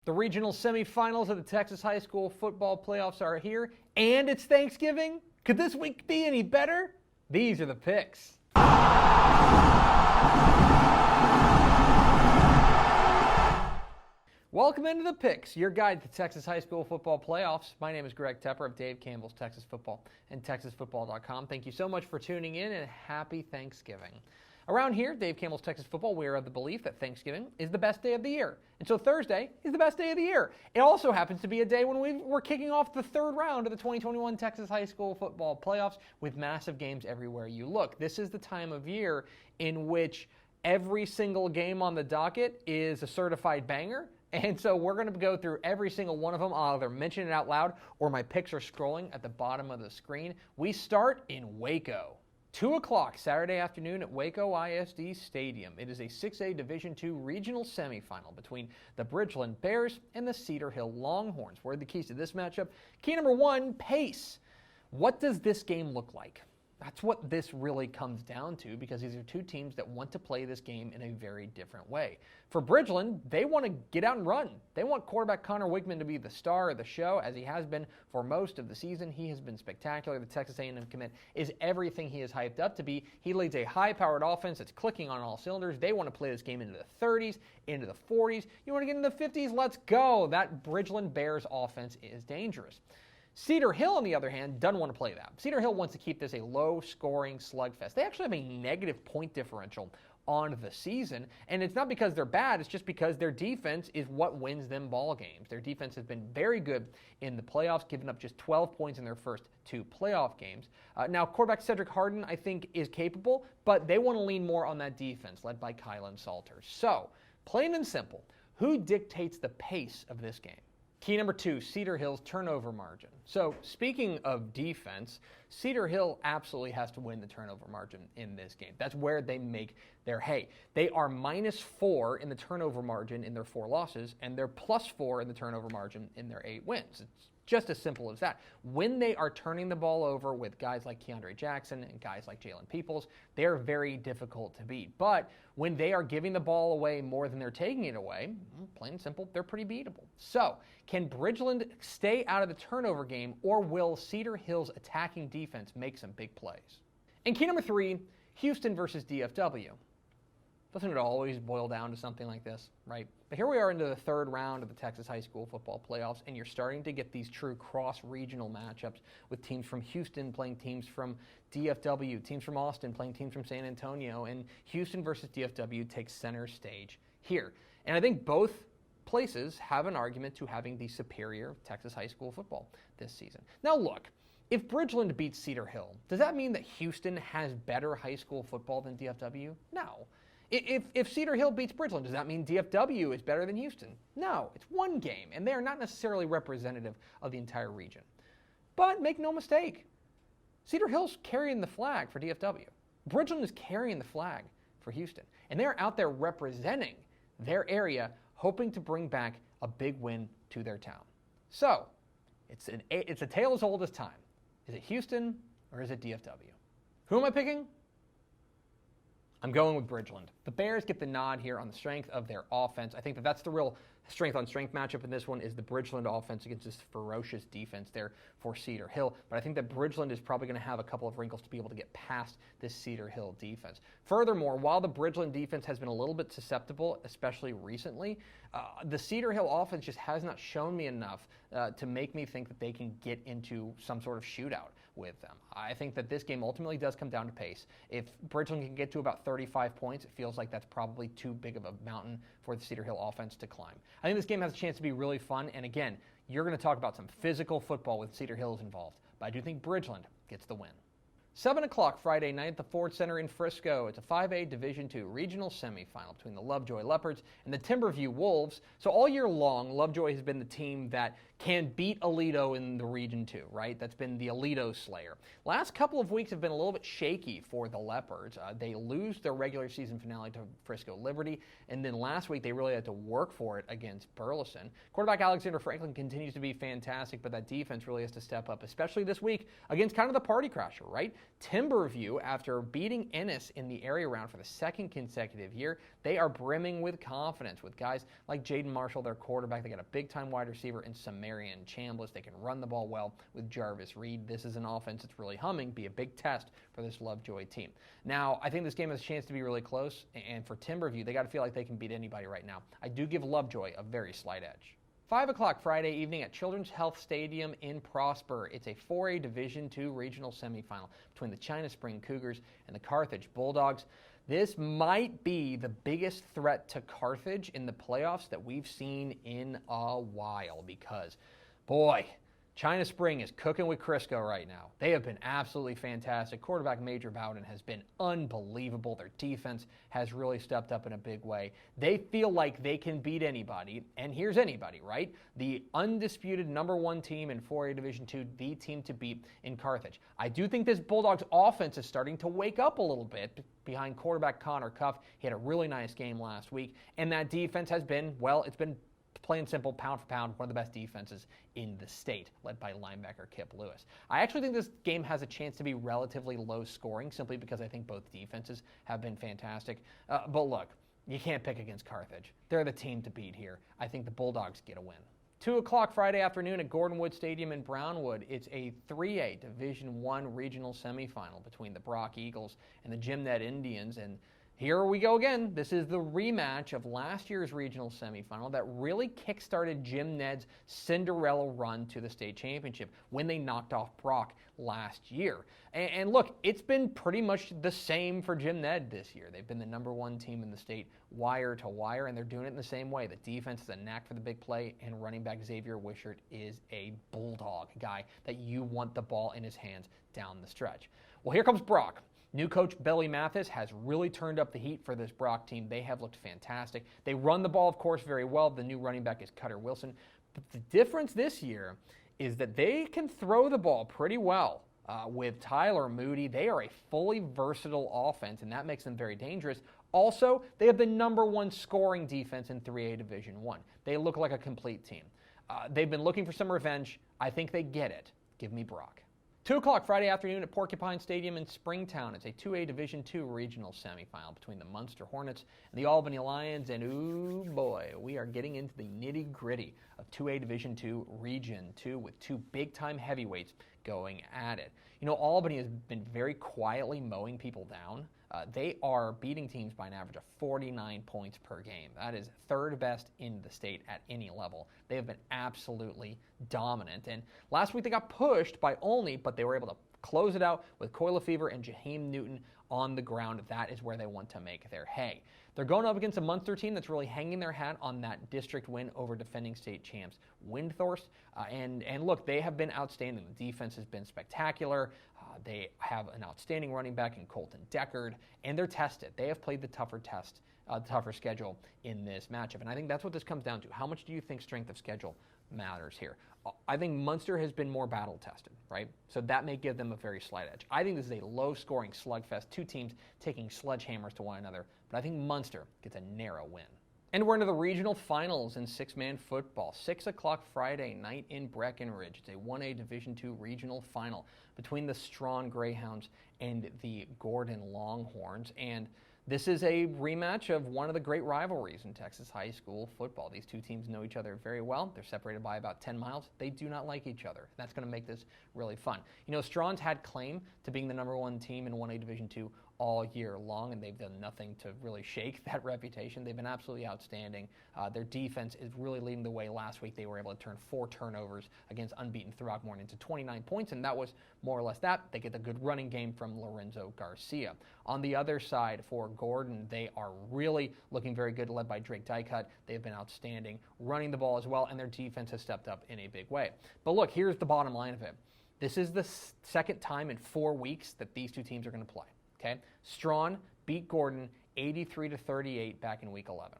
The regional semifinals of the Texas high school football playoffs are here, and it's Thanksgiving. Could this week be any better? These are the picks. Welcome into the picks, your guide to Texas high school football playoffs. My name is Greg Tepper of Dave Campbell's Texas Football and TexasFootball.com. Thank you so much for tuning in, and happy Thanksgiving. Around here, Dave Campbell's Texas Football, we are of the belief that Thanksgiving is the best day of the year. And so Thursday is the best day of the year. It also happens to be a day when we're kicking off the third round of the 2021 Texas high school football playoffs with massive games everywhere you look. This is the time of year in which every single game on the docket is a certified banger. And so we're going to go through every single one of them. I'll either mention it out loud or my picks are scrolling at the bottom of the screen. We start in Waco. 2 o'clock Saturday afternoon at Waco ISD Stadium. It is a 6A Division II regional semifinal between the Bridgeland Bears and the Cedar Hill Longhorns. What are the keys to this matchup? Key number one, pace. What does this game look like? That's what this really comes down to, because these are two teams that want to play this game in a very different way. For Bridgeland, they want to get out and run. They want quarterback Connor Wigman to be the star of the show, as he has been for most of the season. He has been spectacular. The Texas A&M commit is everything he is hyped up to be. He leads a high-powered offense that's clicking on all cylinders. They want to play this game into the 30s, into the 40s. You want to get into the 50s? Let's go. That Bridgeland Bears offense is dangerous. Cedar Hill, on the other hand, doesn't want to play that. Cedar Hill wants to keep this a low-scoring slugfest. They actually have a negative point differential on the season, and it's not because they're bad, it's just because their defense is what wins them ball games. Their defense has been very good in the playoffs, giving up just 12 points in their first two playoff games. Now, quarterback Cedric Harden, I think, is capable, but they want to lean more on that defense, led by Kylan Salters. So, plain and simple, who dictates the pace of this game? Key number two, Cedar Hill's turnover margin. So speaking of defense, Cedar Hill absolutely has to win the turnover margin in this game. That's where they make their hay. They are -4 in the turnover margin in their 4 losses, and they're +4 in the turnover margin in their 8 wins. It's just as simple as that. When they are turning the ball over with guys like Keandre Jackson and guys like Jalen Peoples, they're very difficult to beat. But when they are giving the ball away more than they're taking it away, plain and simple, they're pretty beatable. So, can Bridgeland stay out of the turnover game, or will Cedar Hill's attacking defense make some big plays? And key number 3, Houston versus DFW. Doesn't it always boil down to something like this, right? But here we are into the third round of the Texas high school football playoffs, and you're starting to get these true cross-regional matchups with teams from Houston playing teams from DFW, teams from Austin playing teams from San Antonio, and Houston versus DFW takes center stage here. And I think both places have an argument to having the superior Texas high school football this season. Now look, if Bridgeland beats Cedar Hill, does that mean that Houston has better high school football than DFW? No. If Cedar Hill beats Bridgeland, does that mean DFW is better than Houston? No, it's one game, and they are not necessarily representative of the entire region. But make no mistake, Cedar Hill's carrying the flag for DFW. Bridgeland is carrying the flag for Houston, and they're out there representing their area, hoping to bring back a big win to their town. So, it's a tale as old as time. Is it Houston or is it DFW? Who am I picking? I'm going with Bridgeland. The Bears get the nod here on the strength of their offense. I think that's the real strength-on-strength matchup in this one, is the Bridgeland offense against this ferocious defense there for Cedar Hill. But I think that Bridgeland is probably going to have a couple of wrinkles to be able to get past this Cedar Hill defense. Furthermore, while the Bridgeland defense has been a little bit susceptible, especially recently, the Cedar Hill offense just has not shown me enough to make me think that they can get into some sort of shootout with them. I think that this game ultimately does come down to pace. If Bridgeland can get to about 35 points, it feels like that's probably too big of a mountain for the Cedar Hill offense to climb. I think this game has a chance to be really fun, and again, you're going to talk about some physical football with Cedar Hills involved, but I do think Bridgeland gets the win. 7 o'clock Friday night at the Ford Center in Frisco. It's a 5A Division II regional semifinal between the Lovejoy Leopards and the Timberview Wolves. So all year long, Lovejoy has been the team that can beat Aledo in the Region 2, right? That's been the Aledo Slayer. Last couple of weeks have been a little bit shaky for the Leopards. They lose their regular season finale to Frisco Liberty, and then last week they really had to work for it against Burleson. Quarterback Alexander Franklin continues to be fantastic, but that defense really has to step up, especially this week against kind of the party crasher, right? Timberview, after beating Ennis in the area round for the second consecutive year, They are brimming with confidence with guys like Jaden Marshall, their quarterback. They got a big-time wide receiver in Samarian Chambliss. They can run the ball well with Jarvis Reed. This is an offense that's really humming, be a big test for this Lovejoy team. Now, I think this game has a chance to be really close, and for Timberview, they got to feel like they can beat anybody right now. I do give Lovejoy a very slight edge. 5 o'clock Friday evening at Children's Health Stadium in Prosper. It's a 4A Division II regional semifinal between the China Spring Cougars and the Carthage Bulldogs. This might be the biggest threat to Carthage in the playoffs that we've seen in a while because, boy, China Spring is cooking with Crisco right now. They have been absolutely fantastic. Quarterback Major Bowden has been unbelievable. Their defense has really stepped up in a big way. They feel like they can beat anybody, and here's anybody, right? The undisputed number 1 team in 4A Division II, the team to beat in Carthage. I do think this Bulldogs offense is starting to wake up a little bit behind quarterback Connor Cuff. He had a really nice game last week, and that defense has been, well, it's been plain simple, pound for pound, one of the best defenses in the state, led by linebacker Kip Lewis. I actually think this game has a chance to be relatively low scoring, simply because I think both defenses have been fantastic. But look, you can't pick against Carthage. They're the team to beat here. I think the Bulldogs get a win. 2 o'clock Friday afternoon at Gordonwood Stadium in Brownwood. It's a 3A Division I regional semifinal between the Brock Eagles and the Jim Ned Indians, and here we go again. This is the rematch of last year's regional semifinal that really kickstarted Jim Ned's Cinderella run to the state championship when they knocked off Brock last year. And look, it's been pretty much the same for Jim Ned this year. They've been the number 1 team in the state wire to wire, and they're doing it in the same way. The defense has a knack for the big play, and running back Xavier Wishart is a bulldog guy that you want the ball in his hands down the stretch. Well, here comes Brock. New coach Billy Mathis has really turned up the heat for this Brock team. They have looked fantastic. They run the ball, of course, very well. The new running back is Cutter Wilson. But the difference this year is that they can throw the ball pretty well. With Tyler Moody, they are a fully versatile offense, and that makes them very dangerous. Also, they have the number 1 scoring defense in 3A Division I. They look like a complete team. They've been looking for some revenge. I think they get it. Give me Brock. 2 o'clock Friday afternoon at Porcupine Stadium in Springtown. It's a 2A Division II regional semifinal between the Munster Hornets and the Albany Lions. And ooh boy, we are getting into the nitty-gritty of 2A Division II Region 2 with 2 big-time heavyweights going at it. You know, Albany has been very quietly mowing people down. They are beating teams by an average of 49 points per game. That is 3rd best in the state at any level. They have been absolutely dominant. And last week they got pushed by Olney, but they were able to close it out with Coy Lefevre and Jaheim Newton on the ground. That is where they want to make their hay. They're going up against a Munster team that's really hanging their hat on that district win over defending state champs Windthorst. And look, they have been outstanding. The defense has been spectacular. They have an outstanding running back in Colton Deckard, and they're tested. They have played the tougher schedule in this matchup. And I think that's what this comes down to. How much do you think strength of schedule matters here? I think Munster has been more battle-tested, right? So that may give them a very slight edge. I think this is a low-scoring slugfest, 2 teams taking sledgehammers to one another, but I think Munster gets a narrow win. And we're into the regional finals in 6-man football. 6 o'clock Friday night in Breckenridge. It's a 1A Division II regional final between the Strawn Greyhounds and the Gordon Longhorns. And this is a rematch of one of the great rivalries in Texas high school football. These 2 teams know each other very well. They're separated by about 10 miles. They do not like each other. That's going to make this really fun. You know, Strawn's had claim to being the number 1 team in 1A Division II all year long, and they've done nothing to really shake that reputation. They've been absolutely outstanding. Their defense is really leading the way. Last week, they were able to turn 4 turnovers against unbeaten Throckmorton into 29 points, and that was more or less that. They get the good running game from Lorenzo Garcia. On the other side, for Gordon, they are really looking very good, led by Drake Dykut. They've been outstanding, running the ball as well, and their defense has stepped up in a big way. But look, here's the bottom line of it. This is the second time in 4 weeks that these 2 teams are going to play. Okay, Strawn beat Gordon 83-38 back in week 11.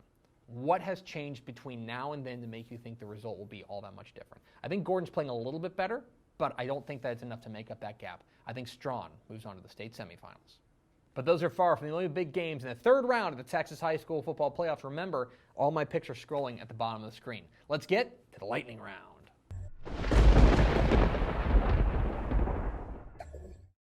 What has changed between now and then to make you think the result will be all that much different? I think Gordon's playing a little bit better, but I don't think that's enough to make up that gap. I think Strawn moves on to the state semifinals. But those are far from the only big games in the 3rd round of the Texas High School Football Playoffs. Remember, all my picks are scrolling at the bottom of the screen. Let's get to the lightning round.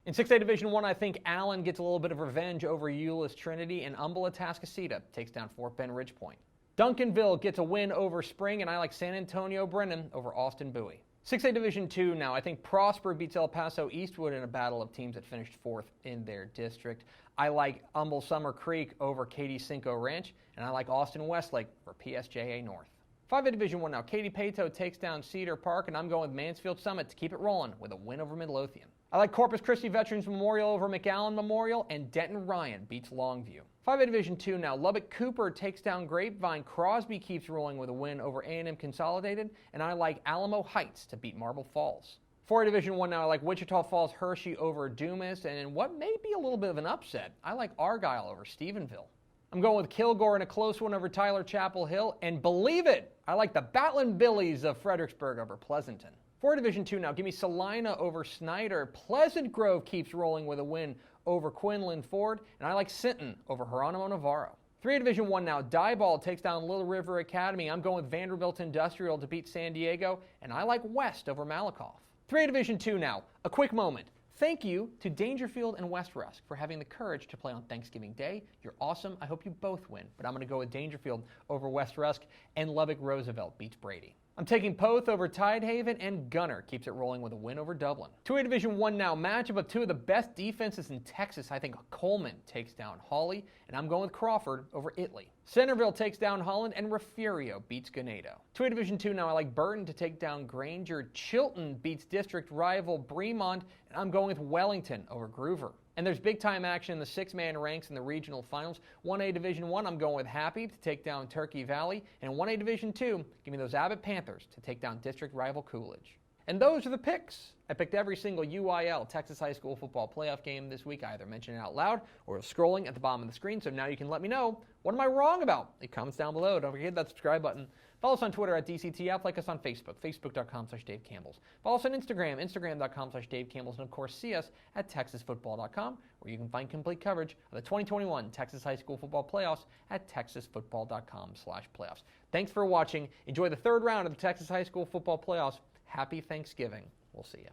In 6A Division I, I think Allen gets a little bit of revenge over Euless Trinity, and Umbella-Tascasita takes down Fort Bend Ridgepoint. Duncanville gets a win over Spring, and I like San Antonio Brennan over Austin Bowie. 6A Division II now, I think Prosper beats El Paso Eastwood in a battle of teams that finished 4th in their district. I like Humble Summer Creek over Katy Cinco Ranch, and I like Austin Westlake for PSJA North. 5A Division I now, Katy Pato takes down Cedar Park, and I'm going with Mansfield Summit to keep it rolling with a win over Midlothian. I like Corpus Christi Veterans Memorial over McAllen Memorial, and Denton Ryan beats Longview. 5A Division II now, Lubbock Cooper takes down Grapevine. Crosby keeps rolling with a win over A&M Consolidated, and I like Alamo Heights to beat Marble Falls. 4A Division I now, I like Wichita Falls Hershey over Dumas, and in what may be a little bit of an upset, I like Argyle over Stephenville. I'm going with Kilgore in a close one over Tyler Chapel Hill, and believe it, I like the Battling Billies of Fredericksburg over Pleasanton. 4A Division II now, give me Salina over Snyder. Pleasant Grove keeps rolling with a win over Quinlan Ford, and I like Sinton over Geronimo Navarro. 3A Division I now, Diboll takes down Little River Academy. I'm going with Vanderbilt Industrial to beat San Diego, and I like West over Malakoff. 3A Division II now, a quick moment. Thank you to Dangerfield and West Rusk for having the courage to play on Thanksgiving Day. You're awesome. I hope you both win, but I'm going to go with Dangerfield over West Rusk, and Lubbock Roosevelt beats Brady. I'm taking Poth over Tidehaven, and Gunner keeps it rolling with a win over Dublin. 2A Division I now, matchup of two of the best defenses in Texas. I think Coleman takes down Hawley, and I'm going with Crawford over Italy. Centerville takes down Holland, and Refugio beats Ganado. 2A Division II now, I like Burton to take down Granger. Chilton beats district rival Bremont, and I'm going with Wellington over Groover. And there's big-time action in the 6-man ranks in the regional finals. 1A Division I, I'm going with Happy to take down Turkey Valley. And 1A Division II, give me those Abbott Panthers to take down district rival Coolidge. And those are the picks. I picked every single UIL Texas High School football playoff game this week. I either mentioned it out loud or scrolling at the bottom of the screen. So now you can let me know, what am I wrong about? Leave comments down below. Don't forget that subscribe button. Follow us on Twitter at DCTF. Like us on Facebook, facebook.com/Dave Campbell's. Follow us on Instagram, instagram.com/Dave Campbell's. And of course, see us at texasfootball.com, where you can find complete coverage of the 2021 Texas High School football playoffs at texasfootball.com/playoffs. Thanks for watching. Enjoy the third round of the Texas High School football playoffs. Happy Thanksgiving. We'll see you.